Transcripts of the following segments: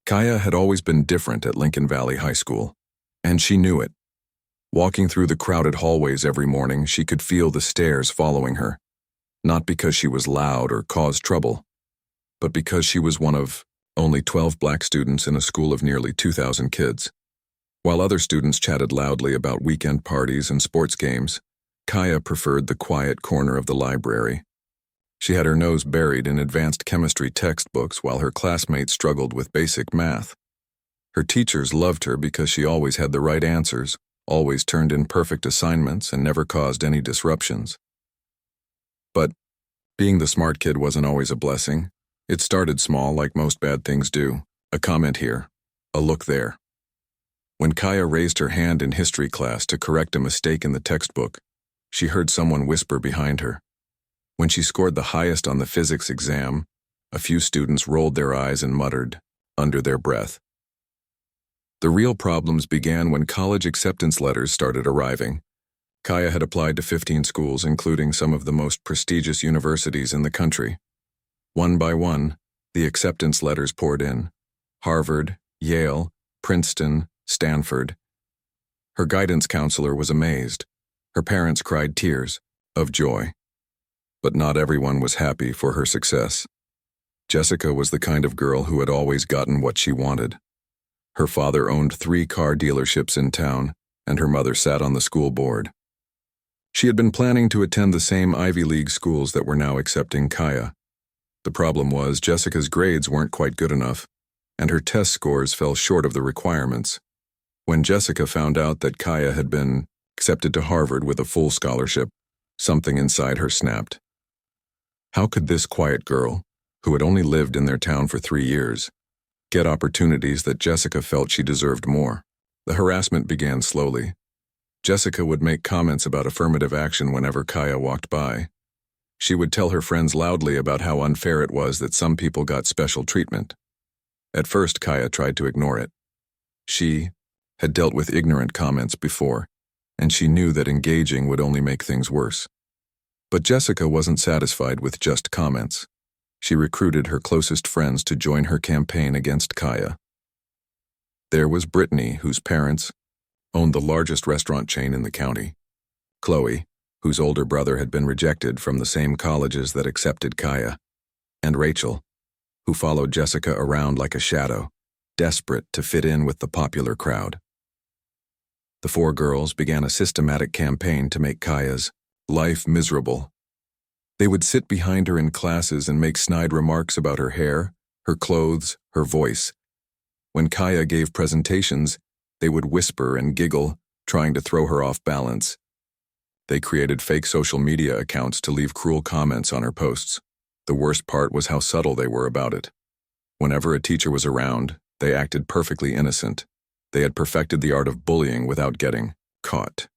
Kaya had always been different at Lincoln Valley High School, and she knew it. Walking through the crowded hallways every morning, she could feel the stares following her, not because she was loud or caused trouble, but because she was one of only 12 black students in a school of nearly 2,000 kids. While other students chatted loudly about weekend parties and sports games, Kaya preferred the quiet corner of the library. She had her nose buried in advanced chemistry textbooks while her classmates struggled with basic math. Her teachers loved her because she always had the right answers, always turned in perfect assignments, and never caused any disruptions. But being the smart kid wasn't always a blessing. It started small, like most bad things do. A comment here, a look there. When Kaya raised her hand in history class to correct a mistake in the textbook, she heard someone whisper behind her. When she scored the highest on the physics exam, a few students rolled their eyes and muttered, under their breath. The real problems began when college acceptance letters started arriving. Kaya had applied to 15 schools, including some of the most prestigious universities in the country. One by one, the acceptance letters poured in. Harvard, Yale, Princeton, Stanford. Her guidance counselor was amazed. Her parents cried tears of joy. But not everyone was happy for her success. Jessica was the kind of girl who had always gotten what she wanted. Her father owned 3 car dealerships in town, and her mother sat on the school board. She had been planning to attend the same Ivy League schools that were now accepting Kaya. The problem was Jessica's grades weren't quite good enough, and her test scores fell short of the requirements. When Jessica found out that Kaya had been accepted to Harvard with a full scholarship, something inside her snapped. How could this quiet girl, who had only lived in their town for 3 years, get opportunities that Jessica felt she deserved more? The harassment began slowly. Jessica would make comments about affirmative action whenever Kaya walked by. She would tell her friends loudly about how unfair it was that some people got special treatment. At first, Kaya tried to ignore it. She had dealt with ignorant comments before, and she knew that engaging would only make things worse. But Jessica wasn't satisfied with just comments. She recruited her closest friends to join her campaign against Kaya. There was Brittany, whose parents owned the largest restaurant chain in the county. Chloe, whose older brother had been rejected from the same colleges that accepted Kaya. And Rachel, who followed Jessica around like a shadow, desperate to fit in with the popular crowd. The 4 girls began a systematic campaign to make Kaya's life miserable. They would sit behind her in classes and make snide remarks about her hair, her clothes, her voice. When Kaya gave presentations, they would whisper and giggle, trying to throw her off balance. They created fake social media accounts to leave cruel comments on her posts. The worst part was how subtle they were about it. Whenever a teacher was around, they acted perfectly innocent. They had perfected the art of bullying without getting caught.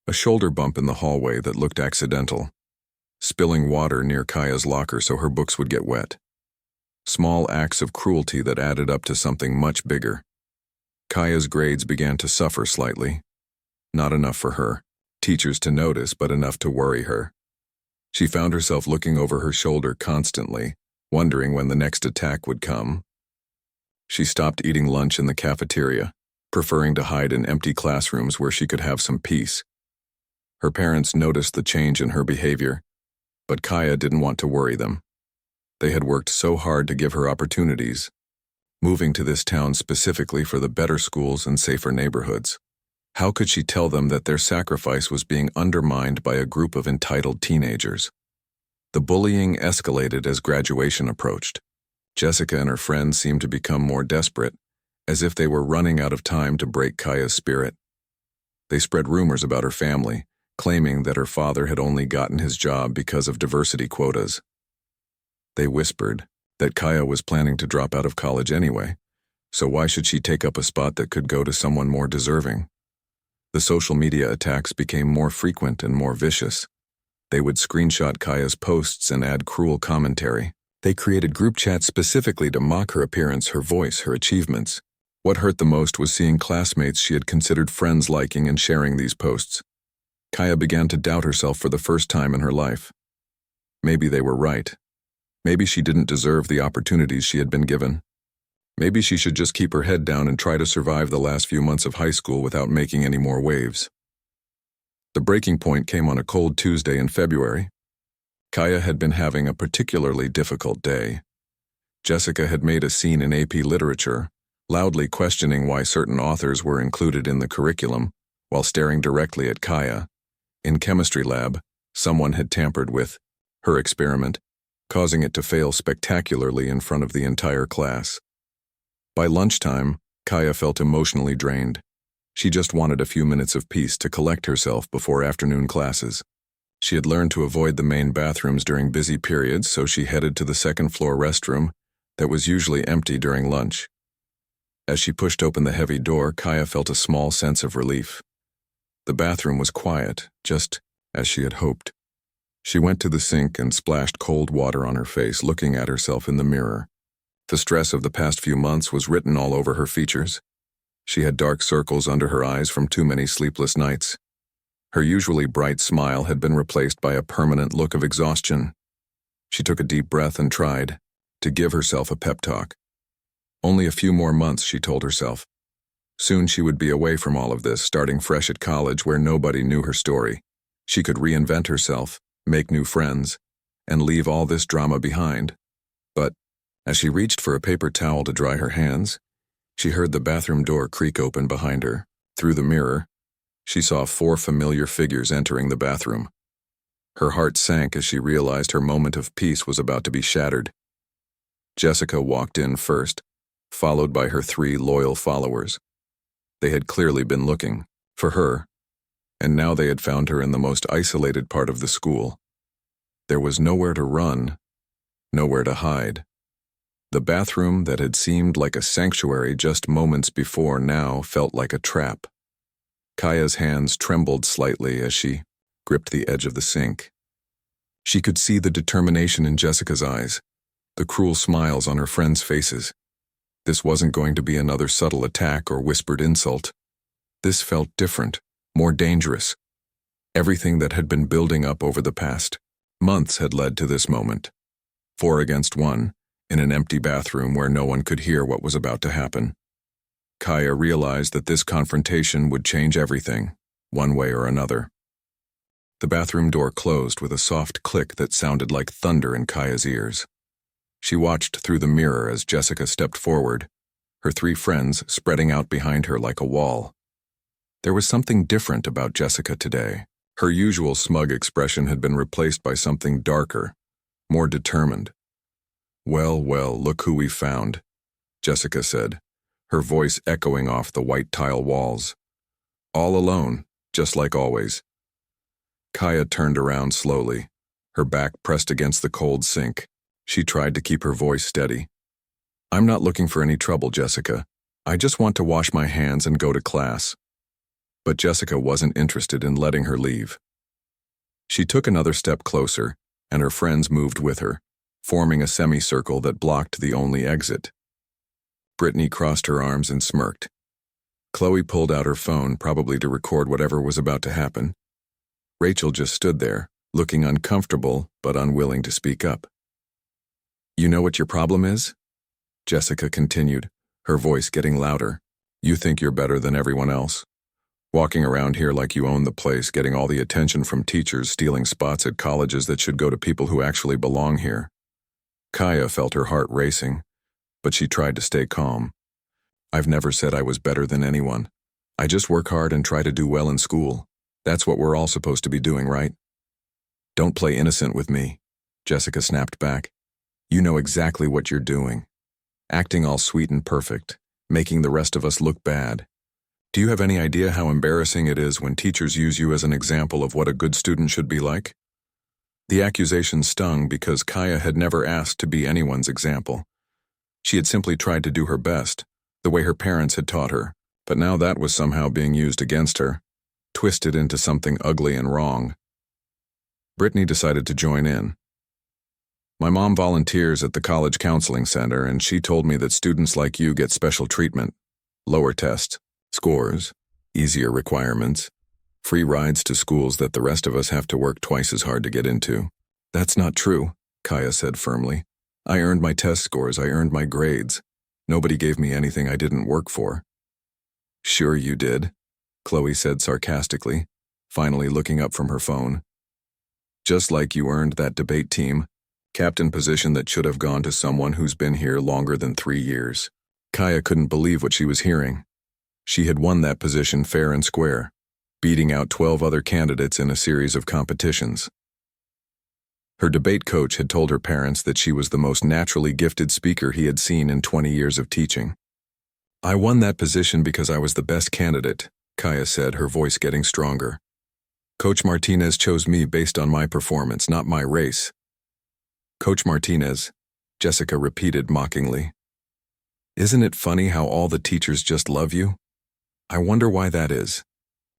A shoulder bump in the hallway that looked accidental. Spilling water near Kaya's locker so her books would get wet. Small acts of cruelty that added up to something much bigger. Kaya's grades began to suffer slightly. Not enough for her teachers to notice, but enough to worry her. She found herself looking over her shoulder constantly, wondering when the next attack would come. She stopped eating lunch in the cafeteria, preferring to hide in empty classrooms where she could have some peace. Her parents noticed the change in her behavior, but Kaya didn't want to worry them. They had worked so hard to give her opportunities, moving to this town specifically for the better schools and safer neighborhoods. How could she tell them that their sacrifice was being undermined by a group of entitled teenagers? The bullying escalated as graduation approached. Jessica and her friends seemed to become more desperate, as if they were running out of time to break Kaya's spirit. They spread rumors about her family, claiming that her father had only gotten his job because of diversity quotas. They whispered that Kaya was planning to drop out of college anyway, so why should she take up a spot that could go to someone more deserving? The social media attacks became more frequent and more vicious. They would screenshot Kaya's posts and add cruel commentary. They created group chats specifically to mock her appearance, her voice, her achievements. What hurt the most was seeing classmates she had considered friends liking and sharing these posts. Kaya began to doubt herself for the first time in her life. Maybe they were right. Maybe she didn't deserve the opportunities she had been given. Maybe she should just keep her head down and try to survive the last few months of high school without making any more waves. The breaking point came on a cold Tuesday in February. Kaya had been having a particularly difficult day. Jessica had made a scene in AP Literature, loudly questioning why certain authors were included in the curriculum, while staring directly at Kaya. In chemistry lab, someone had tampered with her experiment, causing it to fail spectacularly in front of the entire class. By lunchtime, Kaya felt emotionally drained. She just wanted a few minutes of peace to collect herself before afternoon classes. She had learned to avoid the main bathrooms during busy periods, so she headed to the second-floor restroom that was usually empty during lunch. As she pushed open the heavy door, Kaya felt a small sense of relief. The bathroom was quiet, just as she had hoped. She went to the sink and splashed cold water on her face, looking at herself in the mirror. The stress of the past few months was written all over her features. She had dark circles under her eyes from too many sleepless nights. Her usually bright smile had been replaced by a permanent look of exhaustion. She took a deep breath and tried to give herself a pep talk. Only a few more months, she told herself. Soon she would be away from all of this, starting fresh at college where nobody knew her story. She could reinvent herself, make new friends, and leave all this drama behind. But as she reached for a paper towel to dry her hands, she heard the bathroom door creak open behind her. Through the mirror, she saw 4 familiar figures entering the bathroom. Her heart sank as she realized her moment of peace was about to be shattered. Jessica walked in first, followed by her 3 loyal followers. They had clearly been looking for her, and now they had found her in the most isolated part of the school. There was nowhere to run, nowhere to hide. The bathroom that had seemed like a sanctuary just moments before now felt like a trap. Kaya's hands trembled slightly as she gripped the edge of the sink. She could see the determination in Jessica's eyes, the cruel smiles on her friends' faces. This wasn't going to be another subtle attack or whispered insult. This felt different, more dangerous. Everything that had been building up over the past months had led to this moment. 4 against 1, in an empty bathroom where no one could hear what was about to happen. Kaya realized that this confrontation would change everything, one way or another. The bathroom door closed with a soft click that sounded like thunder in Kaya's ears. She watched through the mirror as Jessica stepped forward, her 3 friends spreading out behind her like a wall. There was something different about Jessica today. Her usual smug expression had been replaced by something darker, more determined. "Well, well, look who we found," Jessica said, her voice echoing off the white tile walls. "All alone, just like always." Kaya turned around slowly, her back pressed against the cold sink. She tried to keep her voice steady. "I'm not looking for any trouble, Jessica. I just want to wash my hands and go to class." But Jessica wasn't interested in letting her leave. She took another step closer, and her friends moved with her, forming a semicircle that blocked the only exit. Brittany crossed her arms and smirked. Chloe pulled out her phone, probably to record whatever was about to happen. Rachel just stood there, looking uncomfortable but unwilling to speak up. "You know what your problem is?" Jessica continued, her voice getting louder. "You think you're better than everyone else. Walking around here like you own the place, getting all the attention from teachers, stealing spots at colleges that should go to people who actually belong here." Kaya felt her heart racing, but she tried to stay calm. "I've never said I was better than anyone. I just work hard and try to do well in school. That's what we're all supposed to be doing, right?" "Don't play innocent with me," Jessica snapped back. "You know exactly what you're doing. Acting all sweet and perfect, making the rest of us look bad. Do you have any idea how embarrassing it is when teachers use you as an example of what a good student should be like?" The accusation stung because Kaya had never asked to be anyone's example. She had simply tried to do her best, the way her parents had taught her, but now that was somehow being used against her, twisted into something ugly and wrong. Brittany decided to join in. "My mom volunteers at the college counseling center, and she told me that students like you get special treatment, lower test scores, easier requirements, free rides to schools that the rest of us have to work twice as hard to get into." "That's not true," Kaya said firmly. "I earned my test scores, I earned my grades. Nobody gave me anything I didn't work for. Sure you did, Chloe said sarcastically, finally looking up from her phone. Just like you earned that debate team, captain position that should have gone to someone who's been here longer than 3 years. Kaya couldn't believe what she was hearing. She had won that position fair and square, beating out 12 other candidates in a series of competitions. Her debate coach had told her parents that she was the most naturally gifted speaker he had seen in 20 years of teaching. I won that position because I was the best candidate, Kaya said, her voice getting stronger. Coach Martinez chose me based on my performance, not my race. Coach Martinez, Jessica repeated mockingly. Isn't it funny how all the teachers just love you? I wonder why that is.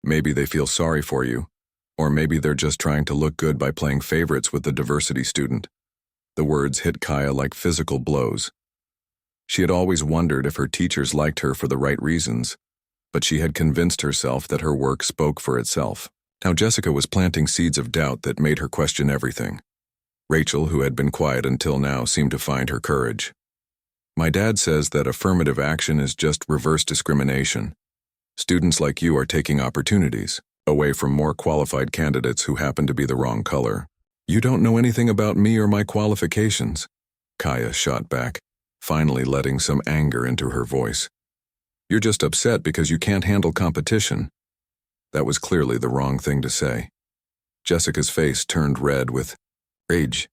Maybe they feel sorry for you, or maybe they're just trying to look good by playing favorites with the diversity student. The words hit Kaya like physical blows. She had always wondered if her teachers liked her for the right reasons, but she had convinced herself that her work spoke for itself. Now Jessica was planting seeds of doubt that made her question everything. Rachel, who had been quiet until now, seemed to find her courage. My dad says that affirmative action is just reverse discrimination. Students like you are taking opportunities away from more qualified candidates who happen to be the wrong color. You don't know anything about me or my qualifications, Kaya shot back, finally letting some anger into her voice. You're just upset because you can't handle competition. That was clearly the wrong thing to say. Jessica's face turned red with rage,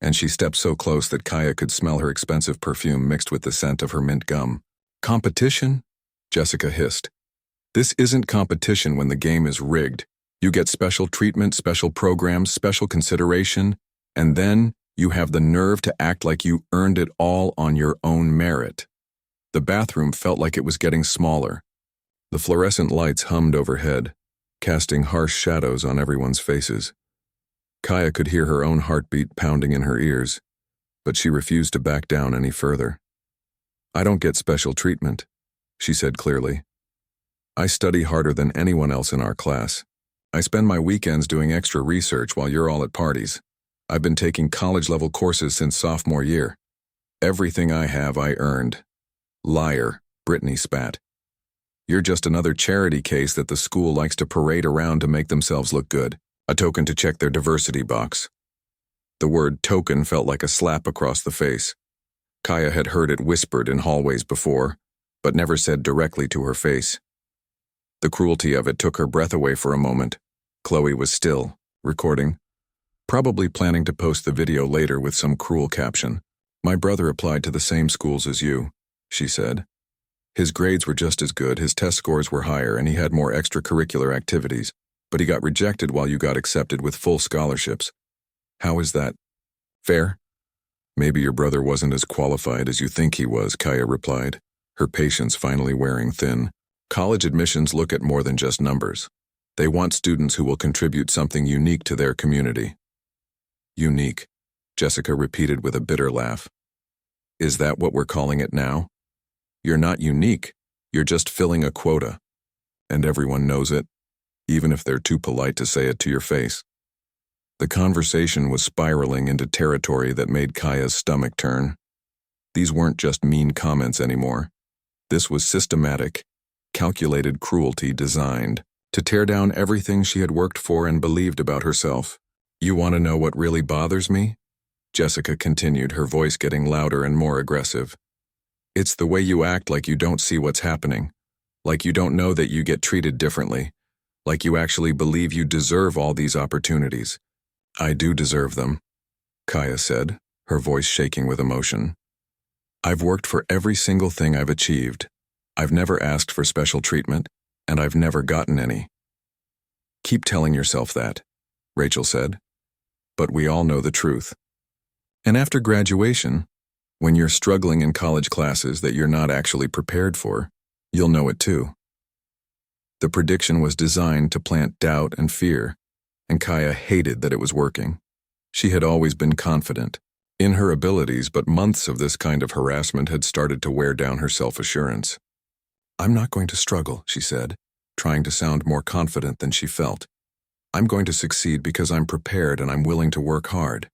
and she stepped so close that Kaya could smell her expensive perfume mixed with the scent of her mint gum. Competition? Jessica hissed. This isn't competition when the game is rigged. You get special treatment, special programs, special consideration, and then you have the nerve to act like you earned it all on your own merit. The bathroom felt like it was getting smaller. The fluorescent lights hummed overhead, casting harsh shadows on everyone's faces. Kaya could hear her own heartbeat pounding in her ears, but she refused to back down any further. I don't get special treatment, she said clearly. I study harder than anyone else in our class. I spend my weekends doing extra research while you're all at parties. I've been taking college-level courses since sophomore year. Everything I have, I earned. Liar, Brittany spat. You're just another charity case that the school likes to parade around to make themselves look good, a token to check their diversity box. The word token felt like a slap across the face. Kaya had heard it whispered in hallways before, but never said directly to her face. The cruelty of it took her breath away for a moment. Chloe was still, recording, probably planning to post the video later with some cruel caption. My brother applied to the same schools as you, she said. His grades were just as good, his test scores were higher, and he had more extracurricular activities, but he got rejected while you got accepted with full scholarships. How is that fair? Maybe your brother wasn't as qualified as you think he was, Kaya replied, her patience finally wearing thin. College admissions look at more than just numbers. They want students who will contribute something unique to their community. Unique, Jessica repeated with a bitter laugh. Is that what we're calling it now? You're not unique, you're just filling a quota. And everyone knows it, even if they're too polite to say it to your face. The conversation was spiraling into territory that made Kaya's stomach turn. These weren't just mean comments anymore. This was systematic, calculated cruelty designed to tear down everything she had worked for and believed about herself. You want to know what really bothers me? Jessica continued, her voice getting louder and more aggressive. It's the way you act like you don't see what's happening, like you don't know that you get treated differently, like you actually believe you deserve all these opportunities. I do deserve them, Kaya said, her voice shaking with emotion. I've worked for every single thing I've achieved. I've never asked for special treatment, and I've never gotten any. Keep telling yourself that, Rachel said. But we all know the truth. And after graduation, when you're struggling in college classes that you're not actually prepared for, you'll know it too. The prediction was designed to plant doubt and fear, and Kaya hated that it was working. She had always been confident in her abilities, but months of this kind of harassment had started to wear down her self-assurance. I'm not going to struggle, she said, trying to sound more confident than she felt. I'm going to succeed because I'm prepared and I'm willing to work hard.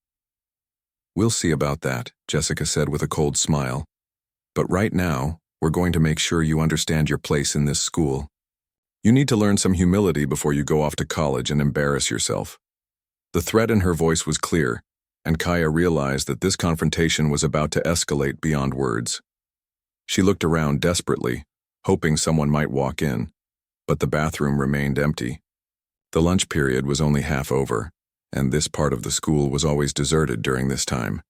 We'll see about that, Jessica said with a cold smile. But right now, we're going to make sure you understand your place in this school. You need to learn some humility before you go off to college and embarrass yourself." The threat in her voice was clear, and Kaya realized that this confrontation was about to escalate beyond words. She looked around desperately, hoping someone might walk in, but the bathroom remained empty. The lunch period was only half over, and this part of the school was always deserted during this time.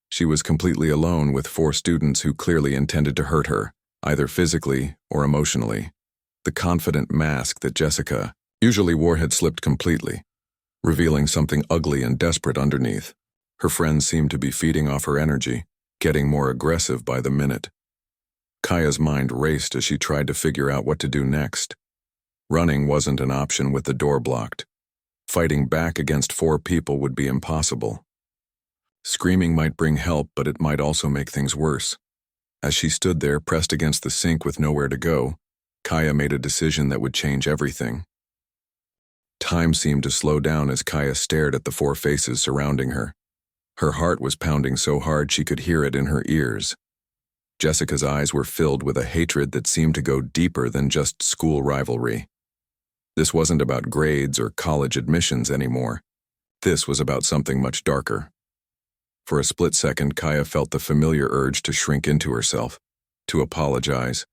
She was completely alone with 4 students who clearly intended to hurt her, either physically or emotionally. The confident mask that Jessica usually wore had slipped completely, revealing something ugly and desperate underneath. Her friends seemed to be feeding off her energy, getting more aggressive by the minute. Kaya's mind raced as she tried to figure out what to do next. Running wasn't an option with the door blocked. Fighting back against 4 people would be impossible. Screaming might bring help, but it might also make things worse. As she stood there pressed against the sink with nowhere to go, Kaya made a decision that would change everything. Time seemed to slow down as Kaya stared at the 4 faces surrounding her. Her heart was pounding so hard she could hear it in her ears. Jessica's eyes were filled with a hatred that seemed to go deeper than just school rivalry. This wasn't about grades or college admissions anymore. This was about something much darker. For a split second, Kaya felt the familiar urge to shrink into herself, to apologize,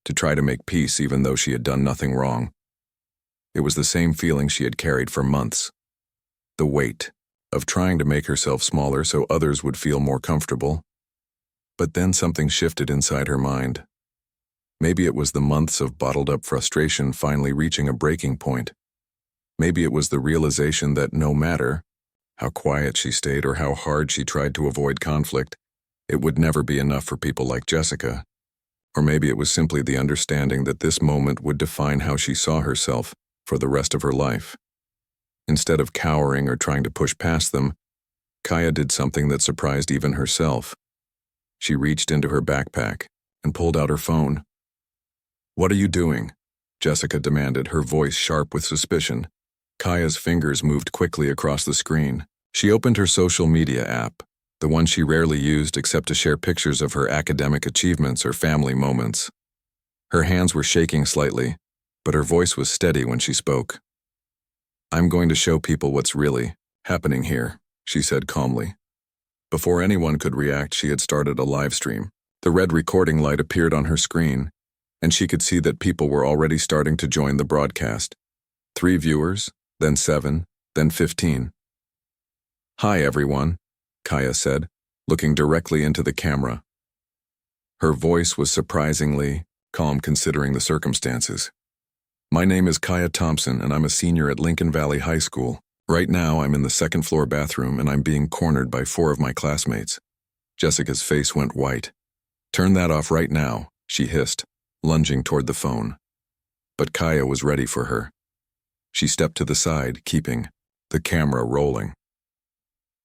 to try to make peace even though she had done nothing wrong. It was the same feeling she had carried for months. The weight of trying to make herself smaller so others would feel more comfortable. But then something shifted inside her mind. Maybe it was the months of bottled-up frustration finally reaching a breaking point. Maybe it was the realization that no matter how quiet she stayed or how hard she tried to avoid conflict, it would never be enough for people like Jessica. Or maybe it was simply the understanding that this moment would define how she saw herself for the rest of her life. Instead of cowering or trying to push past them, Kaya did something that surprised even herself. She reached into her backpack and pulled out her phone. "What are you doing?" Jessica demanded, her voice sharp with suspicion. Kaya's fingers moved quickly across the screen. She opened her social media app, the one she rarely used except to share pictures of her academic achievements or family moments. Her hands were shaking slightly, but her voice was steady when she spoke. "I'm going to show people what's really happening here," she said calmly. Before anyone could react, she had started a live stream. The red recording light appeared on her screen, and she could see that people were already starting to join the broadcast. 3 viewers, then 7, then 15. "Hi, everyone," Kaya said, looking directly into the camera. Her voice was surprisingly calm considering the circumstances. "My name is Kaya Thompson, and I'm a senior at Lincoln Valley High School. Right now, I'm in the second-floor bathroom, and I'm being cornered by 4 of my classmates." Jessica's face went white. "Turn that off right now," she hissed, lunging toward the phone. But Kaya was ready for her. She stepped to the side, keeping the camera rolling.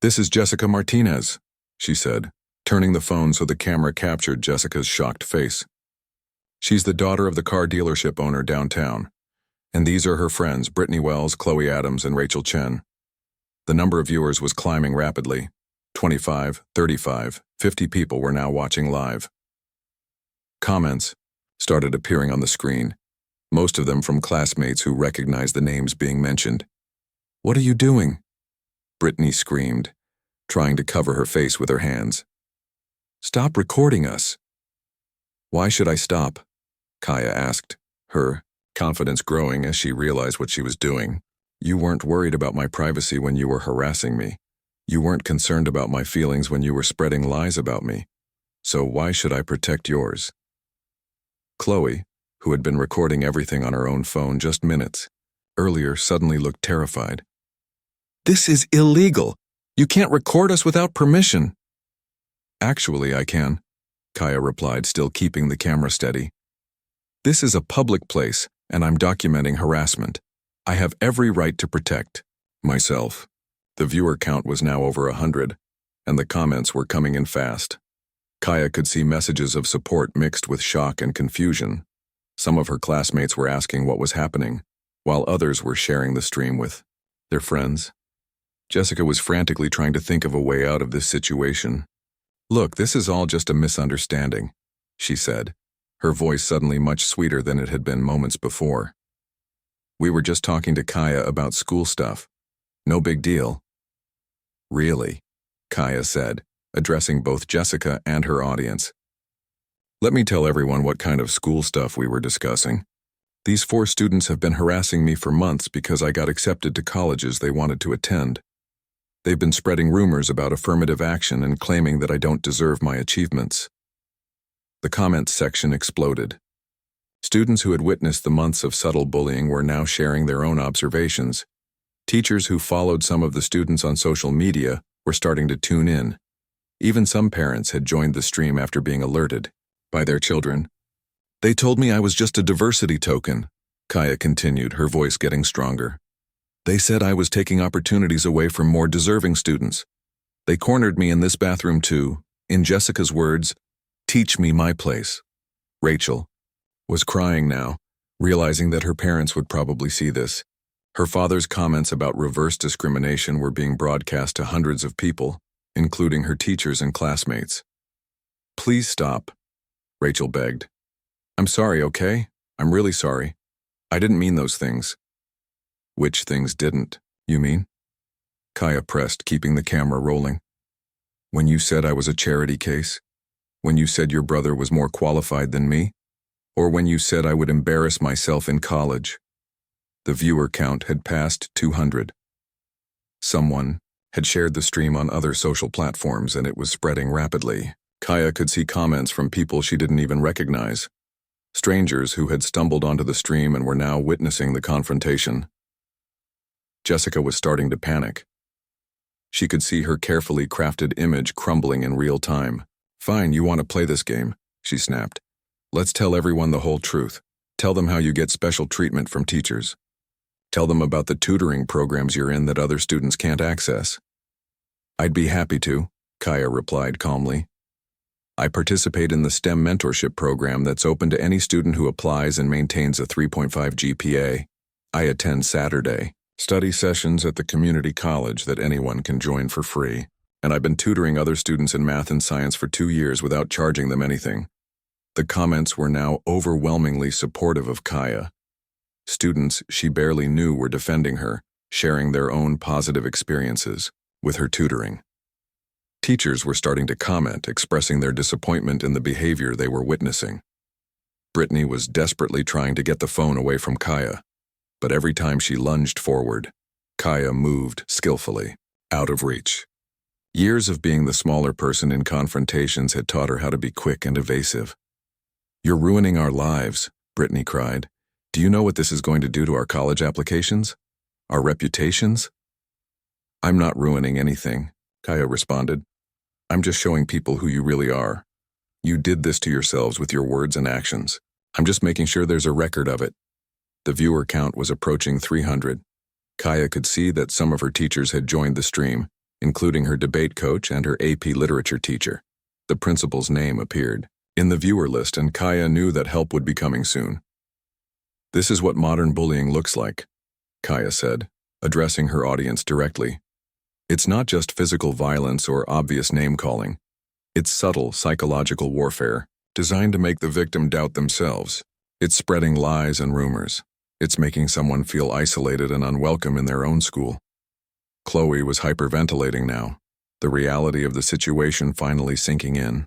"This is Jessica Martinez," she said, turning the phone so the camera captured Jessica's shocked face. "She's the daughter of the car dealership owner downtown. And these are her friends, Brittany Wells, Chloe Adams, and Rachel Chen." The number of viewers was climbing rapidly. 25, 35, 50 people were now watching live. Comments started appearing on the screen, most of them from classmates who recognized the names being mentioned. "What are you doing?" Brittany screamed, trying to cover her face with her hands. "Stop recording us." "Why should I stop?" Kaya asked, her confidence growing as she realized what she was doing. "You weren't worried about my privacy when you were harassing me. You weren't concerned about my feelings when you were spreading lies about me. So why should I protect yours?" Chloe, who had been recording everything on her own phone just minutes earlier, suddenly looked terrified. "This is illegal. You can't record us without permission." "Actually, I can," Kaya replied, still keeping the camera steady. "This is a public place, and I'm documenting harassment. I have every right to protect myself." The viewer count was now over 100, and the comments were coming in fast. Kaya could see messages of support mixed with shock and confusion. Some of her classmates were asking what was happening, while others were sharing the stream with their friends. Jessica was frantically trying to think of a way out of this situation. "Look, this is all just a misunderstanding. she said, her voice suddenly much sweeter than it had been moments before. We were just talking to Kaya about school stuff. No big deal. Really? Kaya said, addressing both Jessica and her audience. Let me tell everyone what kind of school stuff we were discussing. These 4 students have been harassing me for months because I got accepted to colleges they wanted to attend. They've been spreading rumors about affirmative action and claiming that I don't deserve my achievements. The comments section exploded. Students who had witnessed the months of subtle bullying were now sharing their own observations. Teachers who followed some of the students on social media were starting to tune in. Even some parents had joined the stream after being alerted by their children. They told me I was just a diversity token, Kaya continued, her voice getting stronger. They said I was taking opportunities away from more deserving students. They cornered me in this bathroom too. In Jessica's words, teach me my place. Rachel was crying now, realizing that her parents would probably see this. Her father's comments about reverse discrimination were being broadcast to hundreds of people, including her teachers and classmates. Please stop, Rachel begged. I'm sorry, okay? I'm really sorry. I didn't mean those things. Which things didn't, you mean? Kaya pressed, keeping the camera rolling. When you said I was a charity case? When you said your brother was more qualified than me? Or when you said I would embarrass myself in college? The viewer count had passed 200. Someone had shared the stream on other social platforms and it was spreading rapidly. Kaya could see comments from people she didn't even recognize. Strangers who had stumbled onto the stream and were now witnessing the confrontation. Jessica was starting to panic. She could see her carefully crafted image crumbling in real time. Fine, you want to play this game, she snapped. Let's tell everyone the whole truth. Tell them how you get special treatment from teachers. Tell them about the tutoring programs you're in that other students can't access. I'd be happy to, Kaya replied calmly. I participate in the STEM mentorship program that's open to any student who applies and maintains a 3.5 GPA. I attend Saturday study sessions at the community college that anyone can join for free, and I've been tutoring other students in math and science for 2 years without charging them anything. The comments were now overwhelmingly supportive of Kaya. Students she barely knew were defending her, sharing their own positive experiences with her tutoring. Teachers were starting to comment, expressing their disappointment in the behavior they were witnessing. Brittany was desperately trying to get the phone away from Kaya, but every time she lunged forward, Kaya moved skillfully, out of reach. Years of being the smaller person in confrontations had taught her how to be quick and evasive. You're ruining our lives, Brittany cried. Do you know what this is going to do to our college applications? Our reputations? I'm not ruining anything, Kaya responded. I'm just showing people who you really are. You did this to yourselves with your words and actions. I'm just making sure there's a record of it. The viewer count was approaching 300. Kaya could see that some of her teachers had joined the stream, including her debate coach and her AP literature teacher. The principal's name appeared in the viewer list, and Kaya knew that help would be coming soon. This is what modern bullying looks like, Kaya said, addressing her audience directly. It's not just physical violence or obvious name-calling. It's subtle psychological warfare, designed to make the victim doubt themselves. It's spreading lies and rumors. It's making someone feel isolated and unwelcome in their own school. Chloe was hyperventilating now, the reality of the situation finally sinking in.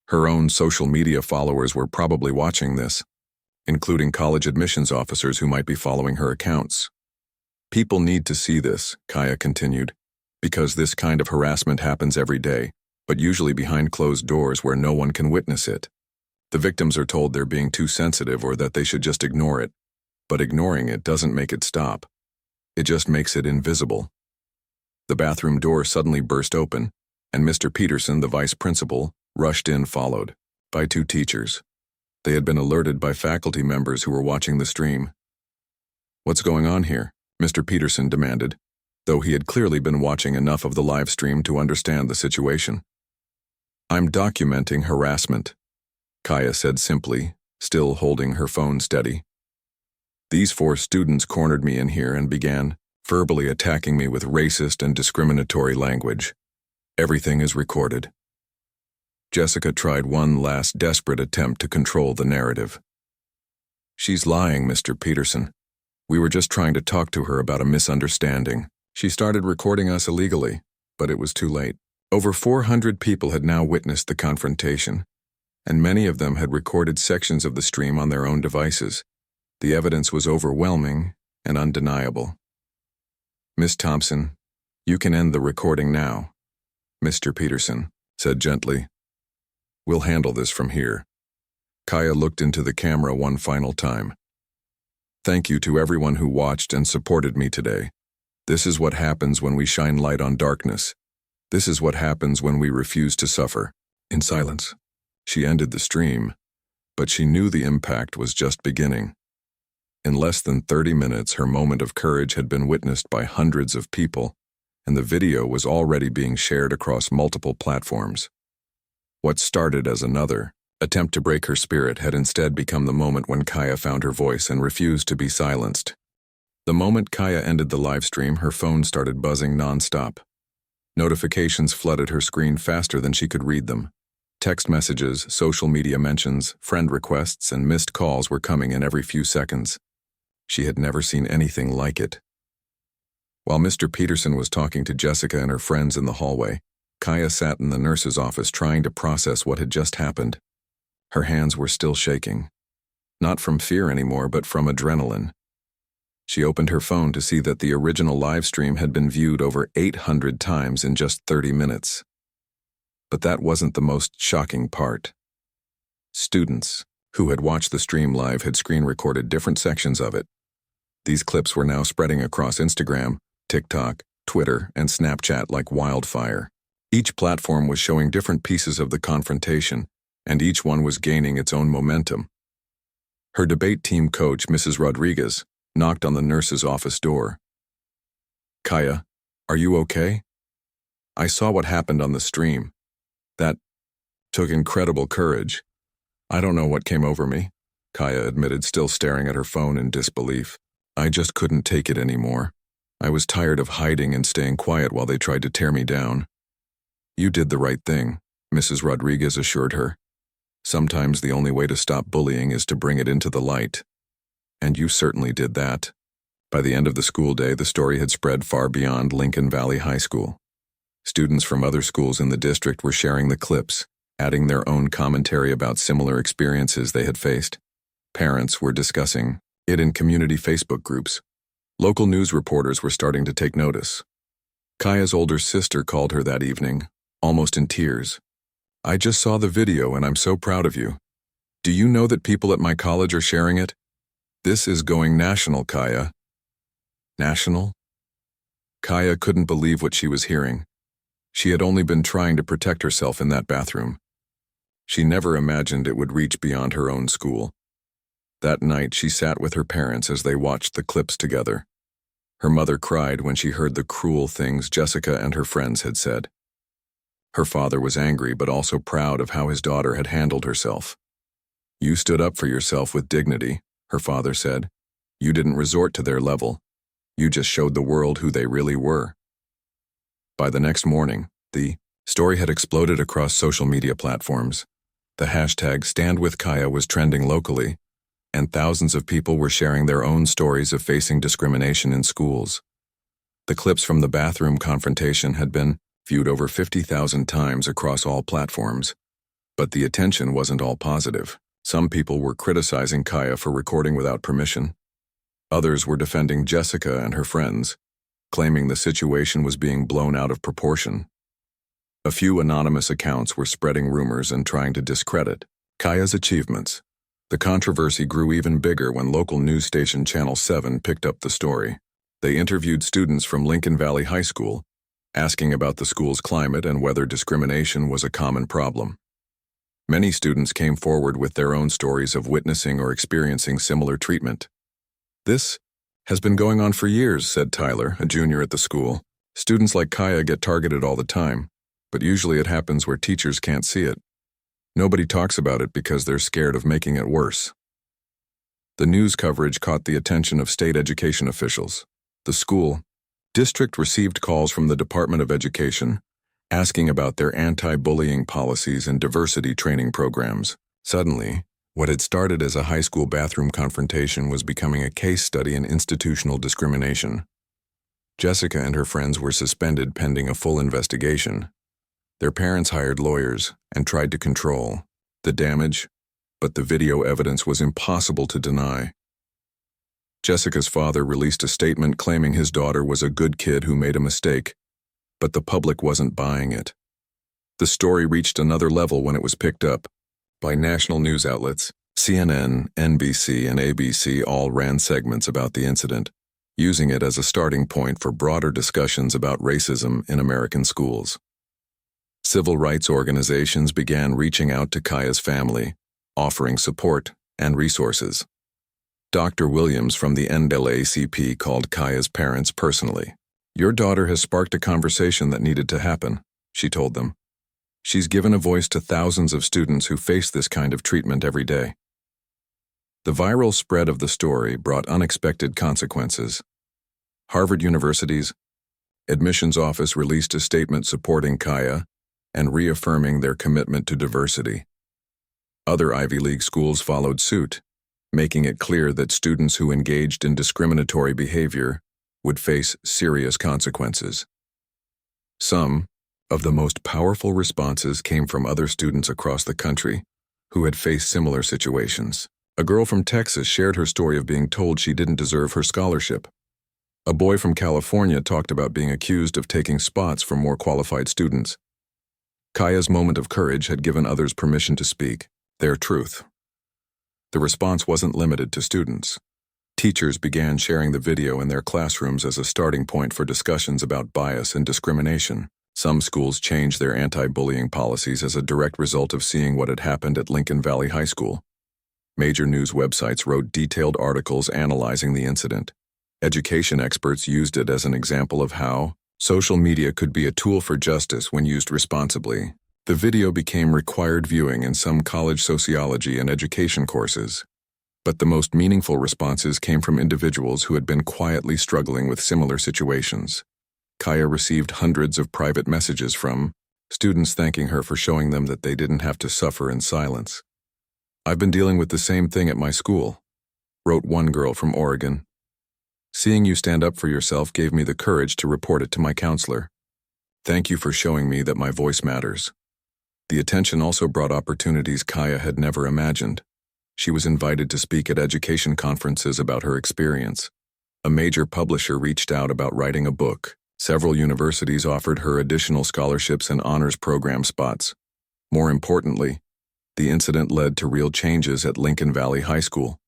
Her own social media followers were probably watching this, including college admissions officers who might be following her accounts. People need to see this, Kaya continued, because this kind of harassment happens every day, but usually behind closed doors where no one can witness it. The victims are told they're being too sensitive or that they should just ignore it, but ignoring it doesn't make it stop. It just makes it invisible. The bathroom door suddenly burst open, and Mr. Peterson, the vice principal, rushed in, followed by 2 teachers. They had been alerted by faculty members who were watching the stream. What's going on here? Mr. Peterson demanded, though he had clearly been watching enough of the live stream to understand the situation. I'm documenting harassment, Kaya said simply, still holding her phone steady. These 4 students cornered me in here and began verbally attacking me with racist and discriminatory language. Everything is recorded. Jessica tried one last desperate attempt to control the narrative. "She's lying, Mr. Peterson. We were just trying to talk to her about a misunderstanding. She started recording us illegally, but it was too late." Over 400 people had now witnessed the confrontation, and many of them had recorded sections of the stream on their own devices. The evidence was overwhelming and undeniable. "Miss Thompson, you can end the recording now," Mr. Peterson said gently. "We'll handle this from here." Kaya looked into the camera one final time. "Thank you to everyone who watched and supported me today. This is what happens when we shine light on darkness. This is what happens when we refuse to suffer." In silence, she ended the stream, but she knew the impact was just beginning. In less than 30 minutes, her moment of courage had been witnessed by hundreds of people, and the video was already being shared across multiple platforms. What started as another attempt to break her spirit had instead become the moment when Kaya found her voice and refused to be silenced. The moment Kaya ended the live stream, her phone started buzzing nonstop. Notifications flooded her screen faster than she could read them. Text messages, social media mentions, friend requests, and missed calls were coming in every few seconds. She had never seen anything like it. While Mr. Peterson was talking to Jessica and her friends in the hallway, Kaya sat in the nurse's office trying to process what had just happened. Her hands were still shaking. Not from fear anymore, but from adrenaline. She opened her phone to see that the original live stream had been viewed over 800 times in just 30 minutes. But that wasn't the most shocking part. Students who had watched the stream live had screen recorded different sections of it. These clips were now spreading across Instagram, TikTok, Twitter, and Snapchat like wildfire. Each platform was showing different pieces of the confrontation, and each one was gaining its own momentum. Her debate team coach, Mrs. Rodriguez, knocked on the nurse's office door. "Kaya, are you okay? I saw what happened on the stream. That took incredible courage. I don't know what came over me," Kaya admitted, still staring at her phone in disbelief. "I just couldn't take it anymore. I was tired of hiding and staying quiet while they tried to tear me down." "You did the right thing," Mrs. Rodriguez assured her. "Sometimes the only way to stop bullying is to bring it into the light. And you certainly did that." By the end of the school day, the story had spread far beyond Lincoln Valley High School. Students from other schools in the district were sharing the clips, adding their own commentary about similar experiences they had faced. Parents were discussing it in community Facebook groups. Local news reporters were starting to take notice. Kaya's older sister called her that evening, almost in tears. "I just saw the video and I'm so proud of you. Do you know that people at my college are sharing it? This is going national, Kaya." National? Kaya couldn't believe what she was hearing. She had only been trying to protect herself in that bathroom. She never imagined it would reach beyond her own school. That night, she sat with her parents as they watched the clips together. Her mother cried when she heard the cruel things Jessica and her friends had said. Her father was angry but also proud of how his daughter had handled herself. "You stood up for yourself with dignity," her father said. "You didn't resort to their level. You just showed the world who they really were." By the next morning, the story had exploded across social media platforms. The hashtag #StandWithKaya was trending locally, and thousands of people were sharing their own stories of facing discrimination in schools. The clips from the bathroom confrontation had been viewed over 50,000 times across all platforms, but the attention wasn't all positive. Some people were criticizing Kaya for recording without permission. Others were defending Jessica and her friends, claiming the situation was being blown out of proportion. A few anonymous accounts were spreading rumors and trying to discredit Kaya's achievements. The controversy grew even bigger when local news station Channel 7 picked up the story. They interviewed students from Lincoln Valley High School, asking about the school's climate and whether discrimination was a common problem. Many students came forward with their own stories of witnessing or experiencing similar treatment. "This has been going on for years," said Tyler, a junior at the school. "Students like Kaya get targeted all the time, but usually it happens where teachers can't see it. Nobody talks about it because they're scared of making it worse." The news coverage caught the attention of state education officials. The school district received calls from the Department of Education asking about their anti-bullying policies and diversity training programs. Suddenly, what had started as a high school bathroom confrontation was becoming a case study in institutional discrimination. Jessica and her friends were suspended pending a full investigation. Their parents hired lawyers and tried to control the damage, but the video evidence was impossible to deny. Jessica's father released a statement claiming his daughter was a good kid who made a mistake, but the public wasn't buying it. The story reached another level when it was picked up by national news outlets. CNN, NBC, and ABC all ran segments about the incident, using it as a starting point for broader discussions about racism in American schools. Civil rights organizations began reaching out to Kaya's family, offering support and resources. Dr. Williams from the NAACP called Kaya's parents personally. "Your daughter has sparked a conversation that needed to happen," she told them. "She's given a voice to thousands of students who face this kind of treatment every day." The viral spread of the story brought unexpected consequences. Harvard University's admissions office released a statement supporting Kaya and reaffirming their commitment to diversity. Other Ivy League schools followed suit, making it clear that students who engaged in discriminatory behavior would face serious consequences. Some of the most powerful responses came from other students across the country who had faced similar situations. A girl from Texas shared her story of being told she didn't deserve her scholarship. A boy from California talked about being accused of taking spots from more qualified students. Kaya's moment of courage had given others permission to speak their truth. The response wasn't limited to students. Teachers began sharing the video in their classrooms as a starting point for discussions about bias and discrimination. Some schools changed their anti-bullying policies as a direct result of seeing what had happened at Lincoln Valley High School. Major news websites wrote detailed articles analyzing the incident. Education experts used it as an example of how social media could be a tool for justice when used responsibly. The video became required viewing in some college sociology and education courses. But the most meaningful responses came from individuals who had been quietly struggling with similar situations. Kaya received hundreds of private messages from students thanking her for showing them that they didn't have to suffer in silence. "I've been dealing with the same thing at my school," wrote one girl from Oregon. "Seeing you stand up for yourself gave me the courage to report it to my counselor. Thank you for showing me that my voice matters." The attention also brought opportunities Kaya had never imagined. She was invited to speak at education conferences about her experience. A major publisher reached out about writing a book. Several universities offered her additional scholarships and honors program spots. More importantly, the incident led to real changes at Lincoln Valley High School.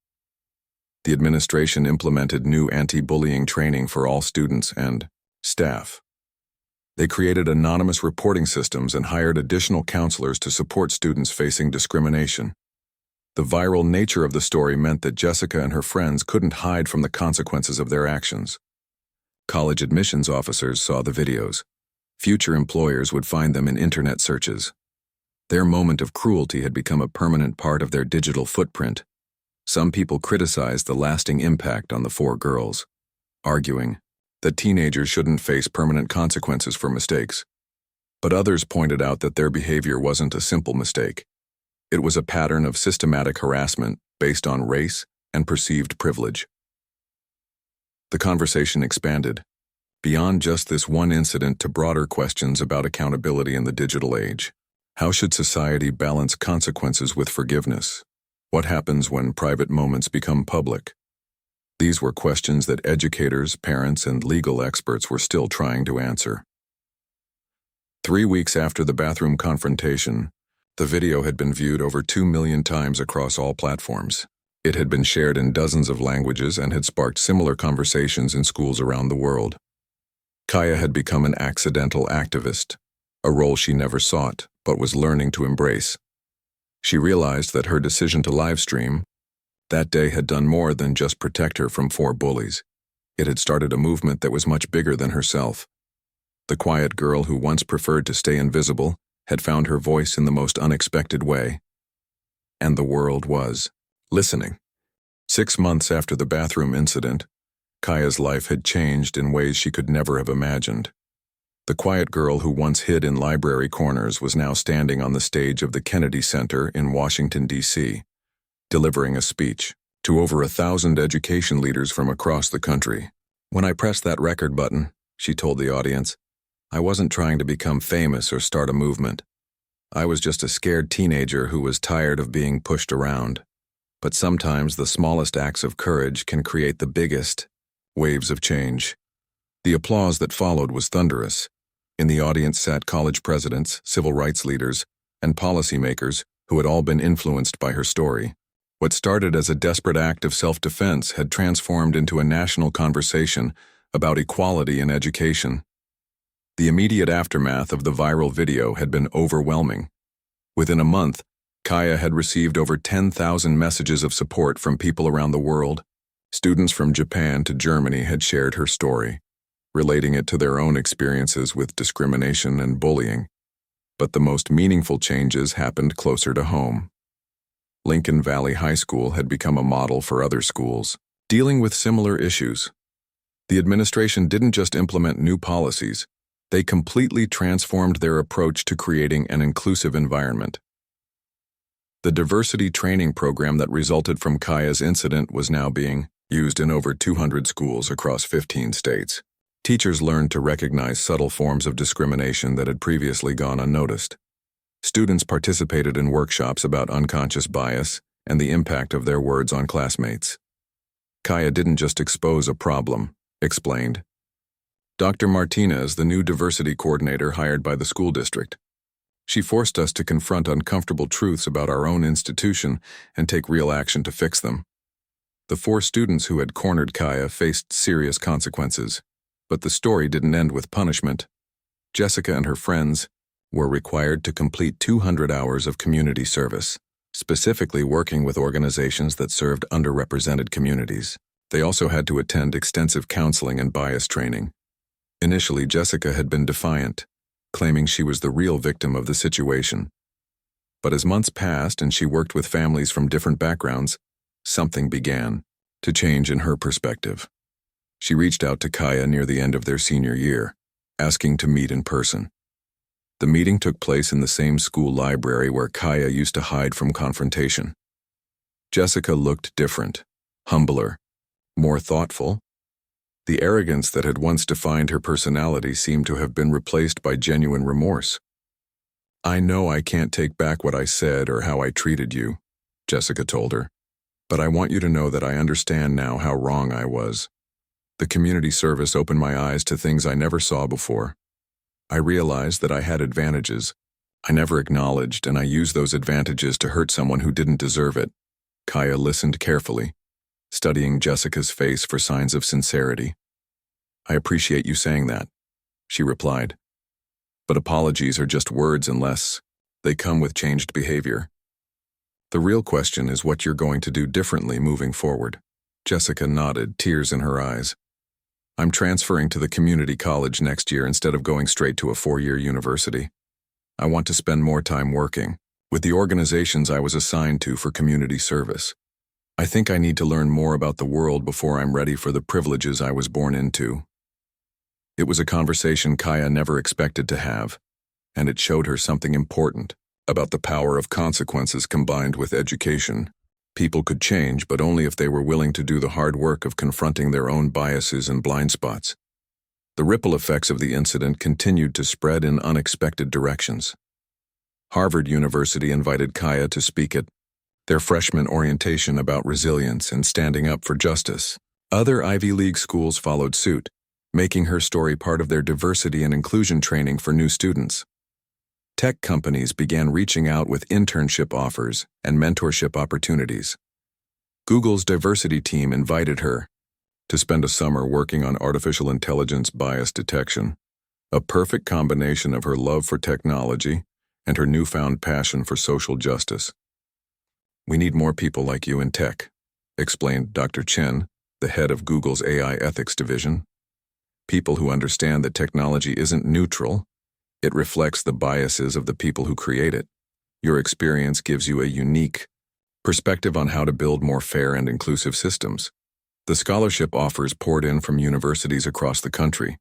The administration implemented new anti-bullying training for all students and staff. They created anonymous reporting systems and hired additional counselors to support students facing discrimination. The viral nature of the story meant that Jessica and her friends couldn't hide from the consequences of their actions. College admissions officers saw the videos. Future employers would find them in internet searches. Their moment of cruelty had become a permanent part of their digital footprint. Some people criticized the lasting impact on the four girls, arguing that teenagers shouldn't face permanent consequences for mistakes. But others pointed out that their behavior wasn't a simple mistake. It was a pattern of systematic harassment based on race and perceived privilege. The conversation expanded beyond just this one incident to broader questions about accountability in the digital age. How should society balance consequences with forgiveness? What happens when private moments become public? These were questions that educators, parents, and legal experts were still trying to answer. 3 weeks after the bathroom confrontation, the video had been viewed over 2 million times across all platforms. It had been shared in dozens of languages and had sparked similar conversations in schools around the world. Kaya had become an accidental activist, a role she never sought but was learning to embrace. She realized that her decision to livestream that day had done more than just protect her from 4 bullies. It had started a movement that was much bigger than herself. The quiet girl who once preferred to stay invisible had found her voice in the most unexpected way. And the world was listening. 6 months after the bathroom incident, Kaya's life had changed in ways she could never have imagined. The quiet girl who once hid in library corners was now standing on the stage of the Kennedy Center in Washington, D.C., delivering a speech to over 1,000 education leaders from across the country. "When I pressed that record button," she told the audience, "I wasn't trying to become famous or start a movement. I was just a scared teenager who was tired of being pushed around. But sometimes the smallest acts of courage can create the biggest waves of change." The applause that followed was thunderous. In the audience sat college presidents, civil rights leaders, and policymakers who had all been influenced by her story. What started as a desperate act of self-defense had transformed into a national conversation about equality in education. The immediate aftermath of the viral video had been overwhelming. Within a month, Kaya had received over 10,000 messages of support from people around the world. Students from Japan to Germany had shared her story, relating it to their own experiences with discrimination and bullying. But the most meaningful changes happened closer to home. Lincoln Valley High School had become a model for other schools, dealing with similar issues. The administration didn't just implement new policies, they completely transformed their approach to creating an inclusive environment. The diversity training program that resulted from Kaya's incident was now being used in over 200 schools across 15 states. Teachers learned to recognize subtle forms of discrimination that had previously gone unnoticed. Students participated in workshops about unconscious bias and the impact of their words on classmates. Kaya didn't just expose a problem, explained. Dr. Martinez, the new diversity coordinator hired by the school district. She forced us to confront uncomfortable truths about our own institution and take real action to fix them. The 4 students who had cornered Kaya faced serious consequences. But the story didn't end with punishment. Jessica and her friends were required to complete 200 hours of community service, specifically working with organizations that served underrepresented communities. They also had to attend extensive counseling and bias training. Initially, Jessica had been defiant, claiming she was the real victim of the situation. But as months passed and she worked with families from different backgrounds, something began to change in her perspective. She reached out to Kaya near the end of their senior year, asking to meet in person. The meeting took place in the same school library where Kaya used to hide from confrontation. Jessica looked different, humbler, more thoughtful. The arrogance that had once defined her personality seemed to have been replaced by genuine remorse. "I know I can't take back what I said or how I treated you," Jessica told her, "but I want you to know that I understand now how wrong I was. The community service opened my eyes to things I never saw before. I realized that I had advantages I never acknowledged, and I used those advantages to hurt someone who didn't deserve it." Kaya listened carefully, studying Jessica's face for signs of sincerity. "I appreciate you saying that," she replied. "But apologies are just words unless they come with changed behavior. The real question is what you're going to do differently moving forward." Jessica nodded, tears in her eyes. "I'm transferring to the community college next year instead of going straight to a 4-year university. I want to spend more time working with the organizations I was assigned to for community service. I think I need to learn more about the world before I'm ready for the privileges I was born into." It was a conversation Kaya never expected to have, and it showed her something important about the power of consequences combined with education. People could change, but only if they were willing to do the hard work of confronting their own biases and blind spots. The ripple effects of the incident continued to spread in unexpected directions. Harvard University invited Kaya to speak at their freshman orientation about resilience and standing up for justice. Other Ivy League schools followed suit, making her story part of their diversity and inclusion training for new students. Tech companies began reaching out with internship offers and mentorship opportunities. Google's diversity team invited her to spend a summer working on artificial intelligence bias detection, a perfect combination of her love for technology and her newfound passion for social justice. "We need more people like you in tech," explained Dr. Chen, the head of Google's AI ethics division. "People who understand that technology isn't neutral. It reflects the biases of the people who create it. Your experience gives you a unique perspective on how to build more fair and inclusive systems." The scholarship offers poured in from universities across the country.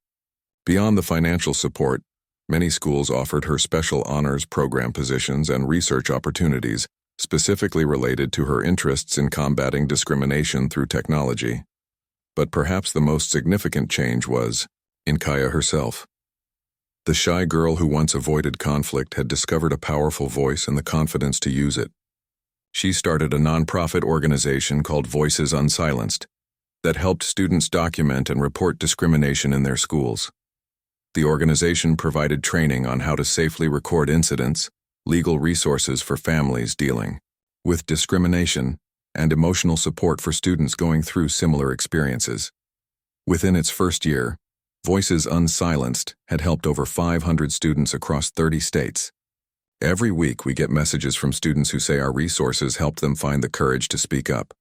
Beyond the financial support, many schools offered her special honors program positions and research opportunities specifically related to her interests in combating discrimination through technology. But perhaps the most significant change was in Kaya herself. The shy girl who once avoided conflict had discovered a powerful voice and the confidence to use it. She started a nonprofit organization called Voices Unsilenced that helped students document and report discrimination in their schools. The organization provided training on how to safely record incidents, legal resources for families dealing with discrimination, and emotional support for students going through similar experiences. Within its first year, Voices Unsilenced had helped over 500 students across 30 states. Every week we get messages from students who say our resources helped them find the courage to speak up,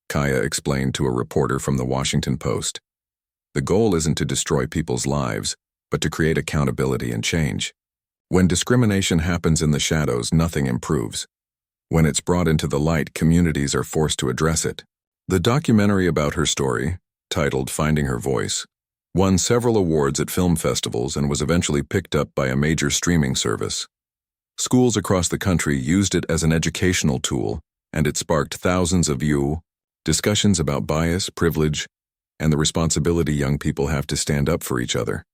Kaya explained to a reporter from the Washington Post. The goal isn't to destroy people's lives, but to create accountability and change. When discrimination happens in the shadows, nothing improves. When it's brought into the light, communities are forced to address it. The documentary about her story, titled Finding Her Voice, won several awards at film festivals and was eventually picked up by a major streaming service. Schools across the country used it as an educational tool, and it sparked thousands of discussions about bias, privilege, and the responsibility young people have to stand up for each other.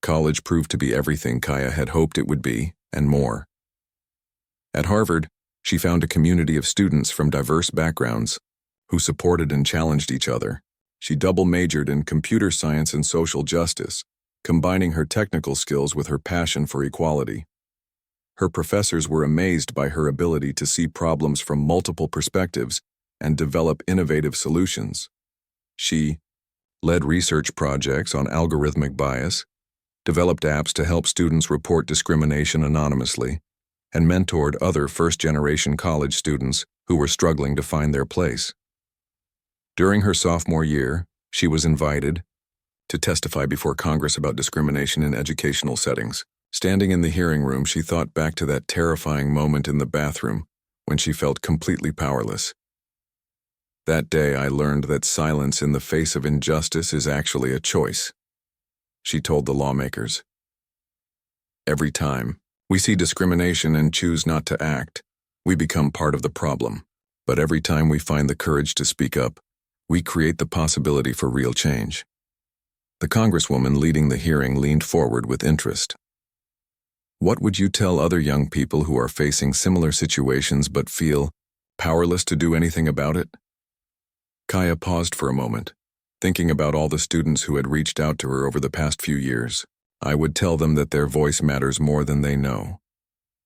College proved to be everything Kaya had hoped it would be, and more. At Harvard, she found a community of students from diverse backgrounds who supported and challenged each other. She double-majored in computer science and social justice, combining her technical skills with her passion for equality. Her professors were amazed by her ability to see problems from multiple perspectives and develop innovative solutions. She led research projects on algorithmic bias, developed apps to help students report discrimination anonymously, and mentored other first-generation college students who were struggling to find their place. During her sophomore year, she was invited to testify before Congress about discrimination in educational settings. Standing in the hearing room, she thought back to that terrifying moment in the bathroom when she felt completely powerless. That day, I learned that silence in the face of injustice is actually a choice, she told the lawmakers. Every time we see discrimination and choose not to act, we become part of the problem. But every time we find the courage to speak up, we create the possibility for real change. The Congresswoman leading the hearing leaned forward with interest. What would you tell other young people who are facing similar situations but feel powerless to do anything about it? Kaya paused for a moment, thinking about all the students who had reached out to her over the past few years. I would tell them that their voice matters more than they know,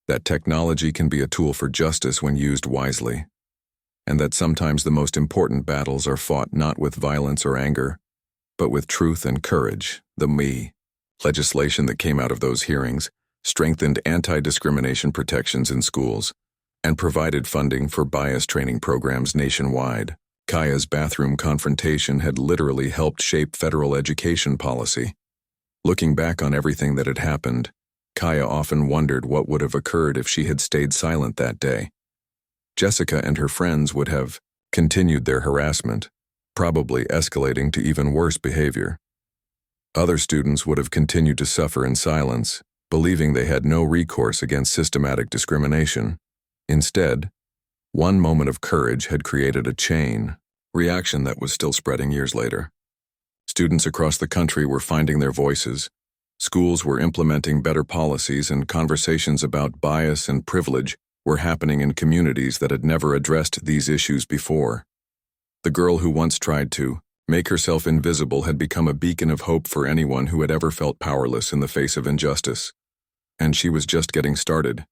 that technology can be a tool for justice when used wisely, and that sometimes the most important battles are fought not with violence or anger, but with truth and courage. The legislation that came out of those hearings strengthened anti-discrimination protections in schools and provided funding for bias training programs nationwide. Kaya's bathroom confrontation had literally helped shape federal education policy. Looking back on everything that had happened, Kaya often wondered what would have occurred if she had stayed silent that day. Jessica and her friends would have continued their harassment, probably escalating to even worse behavior. Other students would have continued to suffer in silence, believing they had no recourse against systematic discrimination. Instead, one moment of courage had created a chain reaction that was still spreading years later. Students across the country were finding their voices. Schools were implementing better policies, and conversations about bias and privilege were happening in communities that had never addressed these issues before. The girl who once tried to make herself invisible had become a beacon of hope for anyone who had ever felt powerless in the face of injustice. And she was just getting started.